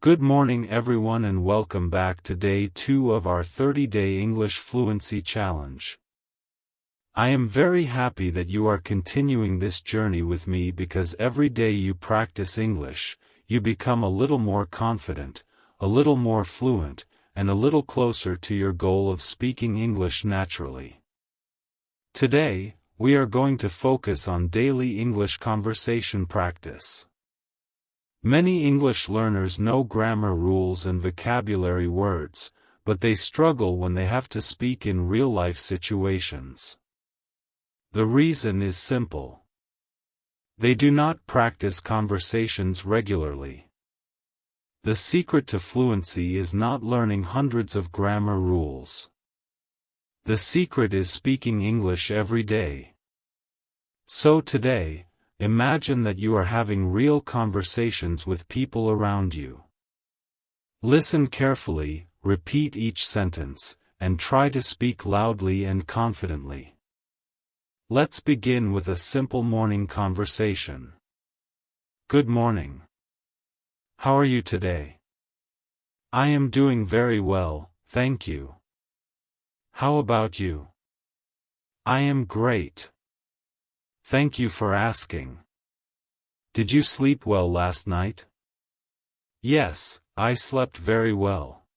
Good morning everyone and welcome back to day 2 of our 30-day English Fluency Challenge. I am very happy that you are continuing this journey with me because every day you practice English, you become a little more confident, a little more fluent, and a little closer to your goal of speaking English naturally. Today, we are going to focus on daily English conversation practice. Many English learners know grammar rules and vocabulary words, but they struggle when they have to speak in real-life situations. The reason is simple. They do not practice conversations regularly. The secret to fluency is not learning hundreds of grammar rules. The secret is speaking English every day. So today, imagine that you are having real conversations with people around you. Listen carefully, repeat each sentence, and try to speak loudly and confidently. Let's begin with a simple morning conversation. Good morning. How are you today? I am doing very well, thank you. How about you? I am great. Thank you for asking. Did you sleep well last night? Yes, I slept very well.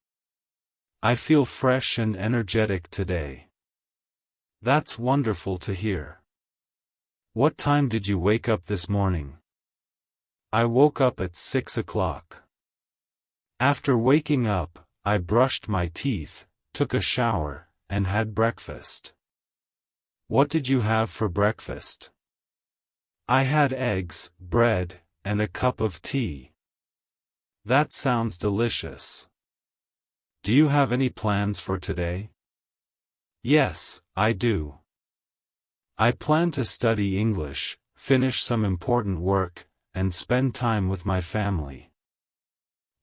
I feel fresh and energetic today. That's wonderful to hear. What time did you wake up this morning? I woke up at 6 o'clock. After waking up, I brushed my teeth, took a shower, and had breakfast. What did you have for breakfast? I had eggs, bread, and a cup of tea. That sounds delicious. Do you have any plans for today? Yes, I do. I plan to study English, finish some important work, and spend time with my family.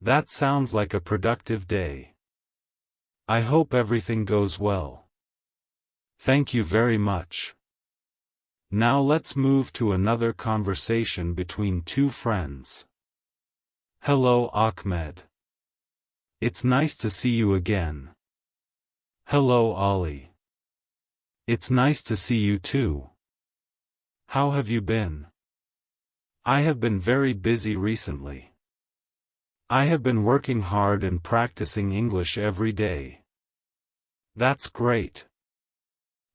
That sounds like a productive day. I hope everything goes well. Thank you very much. Now let's move to another conversation between two friends. Hello Ahmed. It's nice to see you again. Hello Ali. It's nice to see you too. How have you been? I have been very busy recently. I have been working hard and practicing English every day. That's great.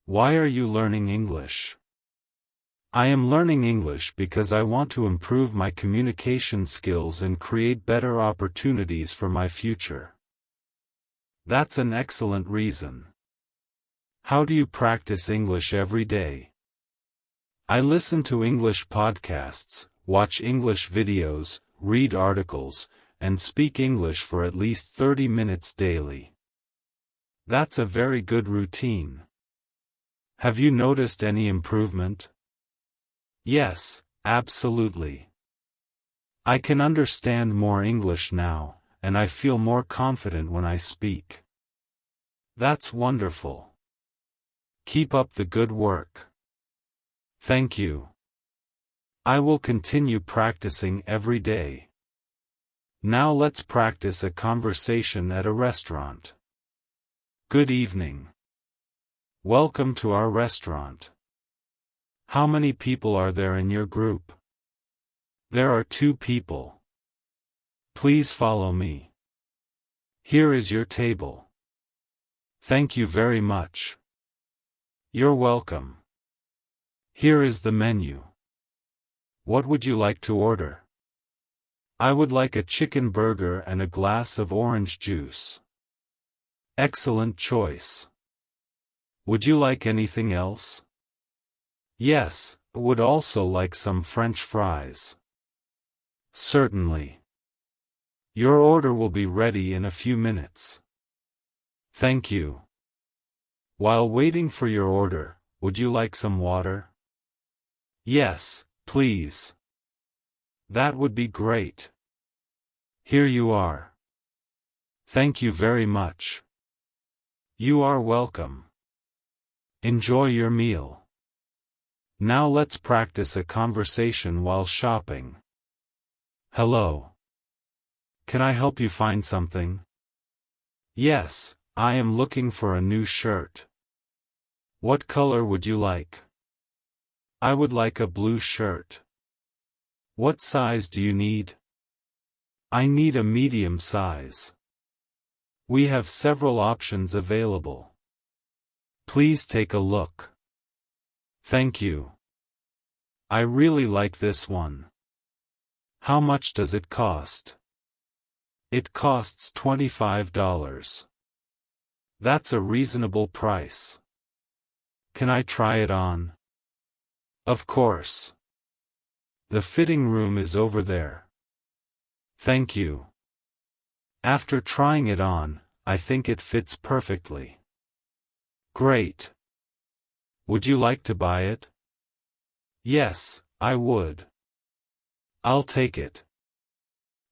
Why are you learning English? I am learning English because I want to improve my communication skills and create better opportunities for my future. That's an excellent reason. How do you practice English every day? I listen to English podcasts, watch English videos, read articles, and speak English for at least 30 minutes daily. That's a very good routine. Have you noticed any improvement? Yes, absolutely. I can understand more English now, and I feel more confident when I speak. That's wonderful. Keep up the good work. Thank you. I will continue practicing every day. Now let's practice a conversation at a restaurant. Good evening. Welcome to our restaurant. How many people are there in your group? There are 2 people. Please follow me. Here is your table. Thank you very much. You're welcome. Here is the menu. What would you like to order? I would like a chicken burger and a glass of orange juice. Excellent choice. Would you like anything else? Yes, would also like some French fries. Certainly. Your order will be ready in a few minutes. Thank you. While waiting for your order, would you like some water? Yes, please. That would be great. Here you are. Thank you very much. You are welcome. Enjoy your meal. Now let's practice a conversation while shopping. Hello. Can I help you find something? Yes, I am looking for a new shirt. What color would you like? I would like a blue shirt. What size do you need? I need a medium size. We have several options available. Please take a look. Thank you. I really like this one. How much does it cost? It costs $25. That's a reasonable price. Can I try it on? Of course. The fitting room is over there. Thank you. After trying it on, I think it fits perfectly. Great. Would you like to buy it? Yes, I would. I'll take it.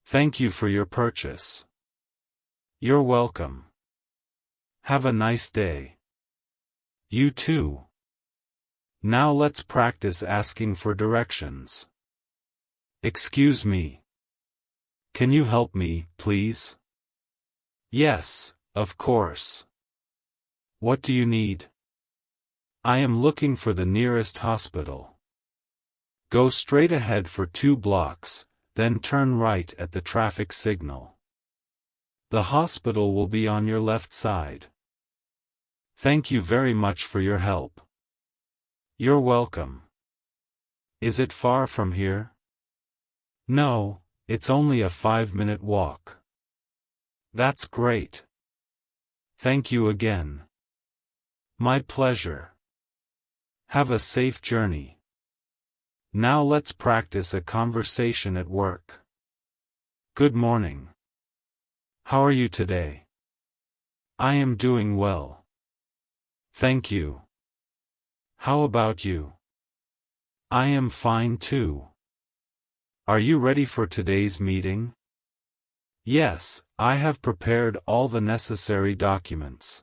Thank you for your purchase. You're welcome. Have a nice day. You too. Now let's practice asking for directions. Excuse me. Can you help me, please? Yes, of course. What do you need? I am looking for the nearest hospital. Go straight ahead for 2 blocks, then turn right at the traffic signal. The hospital will be on your left side. Thank you very much for your help. You're welcome. Is it far from here? No, it's only a 5-minute walk. That's great. Thank you again. My pleasure. Have a safe journey. Now let's practice a conversation at work. Good morning. How are you today? I am doing well. Thank you. How about you? I am fine too. Are you ready for today's meeting? Yes, I have prepared all the necessary documents.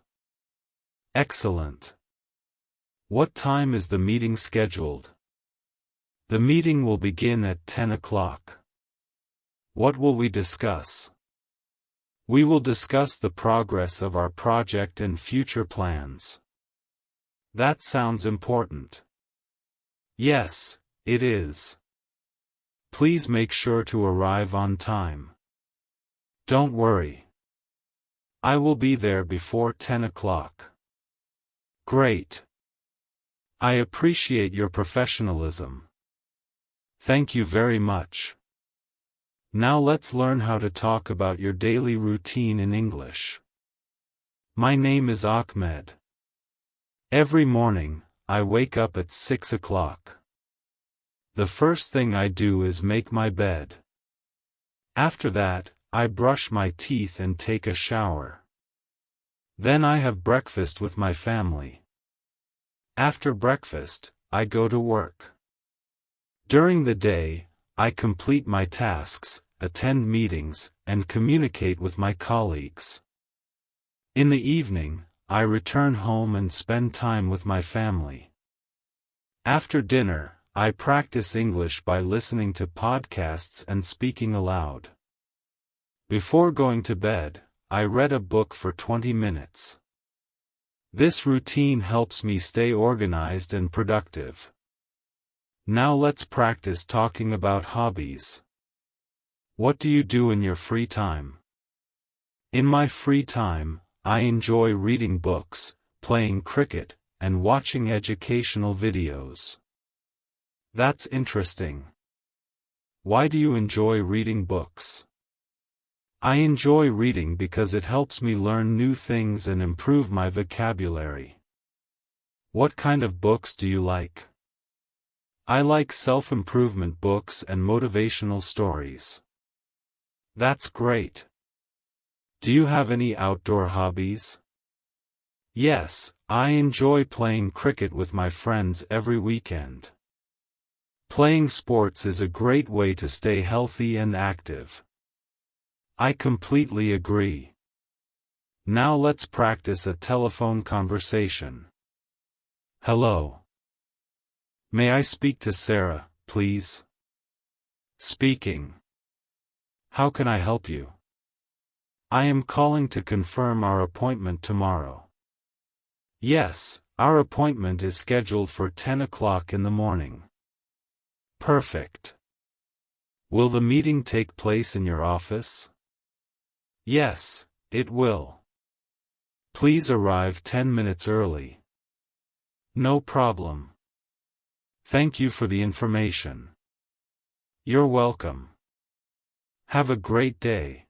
Excellent. What time is the meeting scheduled? The meeting will begin at 10 o'clock. What will we discuss? We will discuss the progress of our project and future plans. That sounds important. Yes, it is. Please make sure to arrive on time. Don't worry. I will be there before 10 o'clock. Great. I appreciate your professionalism. Thank you very much. Now let's learn how to talk about your daily routine in English. My name is Ahmed. Every morning, I wake up at 6 o'clock. The first thing I do is make my bed. After that, I brush my teeth and take a shower. Then I have breakfast with my family. After breakfast, I go to work. During the day, I complete my tasks, attend meetings, and communicate with my colleagues. In the evening, I return home and spend time with my family. After dinner, I practice English by listening to podcasts and speaking aloud. Before going to bed, I read a book for 20 minutes. This routine helps me stay organized and productive. Now let's practice talking about hobbies. What do you do in your free time? In my free time, I enjoy reading books, playing cricket, and watching educational videos. That's interesting. Why do you enjoy reading books? I enjoy reading because it helps me learn new things and improve my vocabulary. What kind of books do you like? I like self-improvement books and motivational stories. That's great. Do you have any outdoor hobbies? Yes, I enjoy playing cricket with my friends every weekend. Playing sports is a great way to stay healthy and active. I completely agree. Now let's practice a telephone conversation. Hello. May I speak to Sarah, please? Speaking. How can I help you? I am calling to confirm our appointment tomorrow. Yes, our appointment is scheduled for 10 o'clock in the morning. Perfect. Will the meeting take place in your office? Yes, it will. Please arrive 10 minutes early. No problem. Thank you for the information. You're welcome. Have a great day.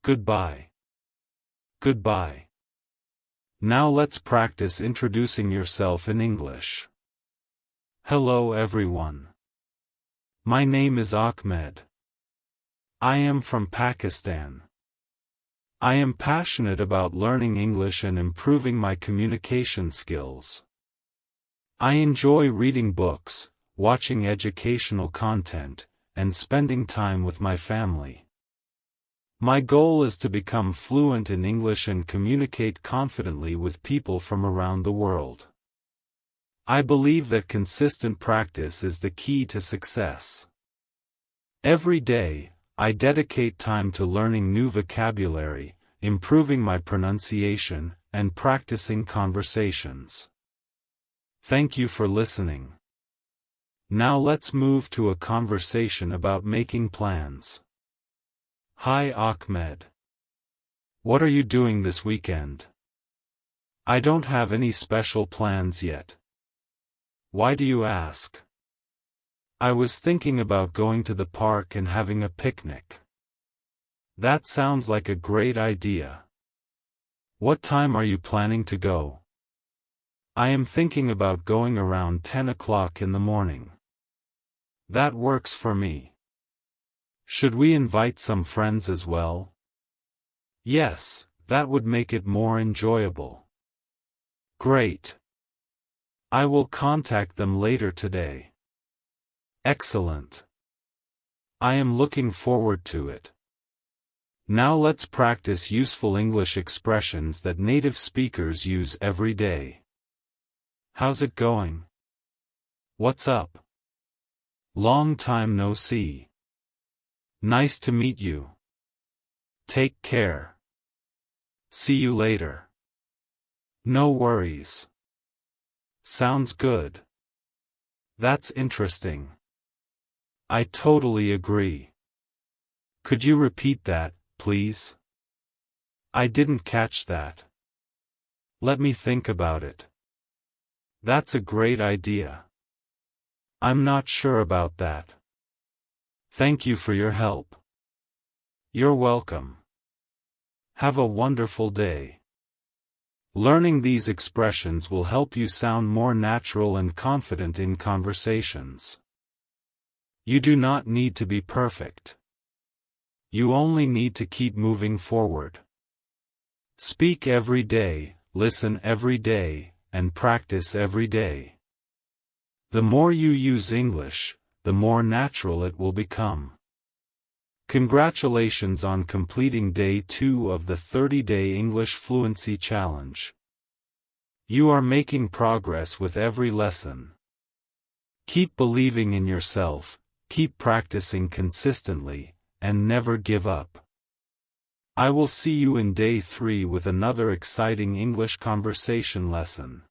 Goodbye. Goodbye. Now let's practice introducing yourself in English. Hello everyone. My name is Ahmed. I am from Pakistan. I am passionate about learning English and improving my communication skills. I enjoy reading books, watching educational content, and spending time with my family. My goal is to become fluent in English and communicate confidently with people from around the world. I believe that consistent practice is the key to success. Every day, I dedicate time to learning new vocabulary, improving my pronunciation, and practicing conversations. Thank you for listening. Now let's move to a conversation about making plans. Hi Ahmed. What are you doing this weekend? I don't have any special plans yet. Why do you ask? I was thinking about going to the park and having a picnic. That sounds like a great idea. What time are you planning to go? I am thinking about going around 10 o'clock in the morning. That works for me. Should we invite some friends as well? Yes, that would make it more enjoyable. Great. I will contact them later today. Excellent. I am looking forward to it. Now let's practice useful English expressions that native speakers use every day. How's it going? What's up? Long time no see. Nice to meet you. Take care. See you later. No worries. Sounds good. That's interesting. I totally agree. Could you repeat that, please? I didn't catch that. Let me think about it. That's a great idea. I'm not sure about that. Thank you for your help. You're welcome. Have a wonderful day. Learning these expressions will help you sound more natural and confident in conversations. You do not need to be perfect. You only need to keep moving forward. Speak every day, listen every day, and practice every day. The more you use English, the more natural it will become. Congratulations on completing Day 2 of the 30-Day English Fluency Challenge. You are making progress with every lesson. Keep believing in yourself, keep practicing consistently, and never give up. I will see you in Day 3 with another exciting English conversation lesson.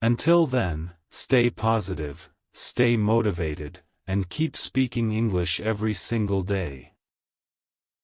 Until then, stay positive, stay motivated, and keep speaking English every single day.